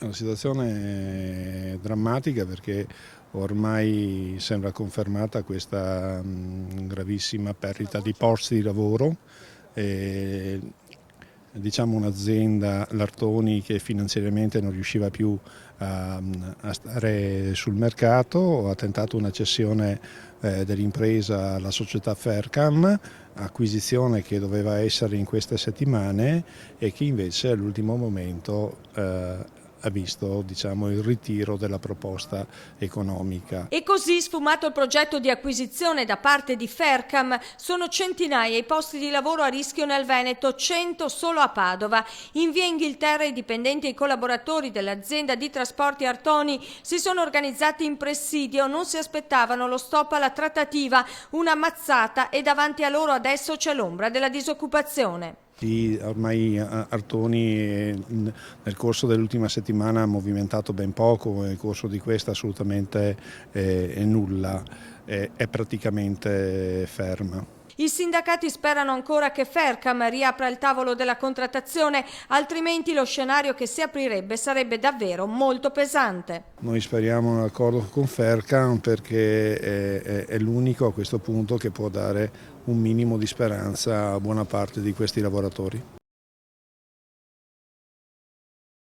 La situazione è drammatica perché ormai sembra confermata questa gravissima perdita di posti di lavoro. Diciamo un'azienda, l'Artoni, che finanziariamente non riusciva più a stare sul mercato, ha tentato una cessione dell'impresa alla società Fercam, acquisizione che doveva essere in queste settimane e che invece all'ultimo momento ha visto, diciamo, il ritiro della proposta economica. E così, sfumato il progetto di acquisizione da parte di Fercam, sono centinaia i posti di lavoro a rischio nel Veneto, 100 solo a Padova. In via Inghilterra i dipendenti e i collaboratori dell'azienda di trasporti Artoni si sono organizzati in presidio, non si aspettavano lo stop alla trattativa, una mazzata, e davanti a loro adesso c'è l'ombra della disoccupazione. Sì, ormai Artoni nel corso dell'ultima settimana ha movimentato ben poco, nel corso di questa assolutamente nulla, è praticamente ferma. I sindacati sperano ancora che Fercam riapra il tavolo della contrattazione, altrimenti lo scenario che si aprirebbe sarebbe davvero molto pesante. Noi speriamo un accordo con Fercam perché è l'unico a questo punto che può dare un minimo di speranza a buona parte di questi lavoratori.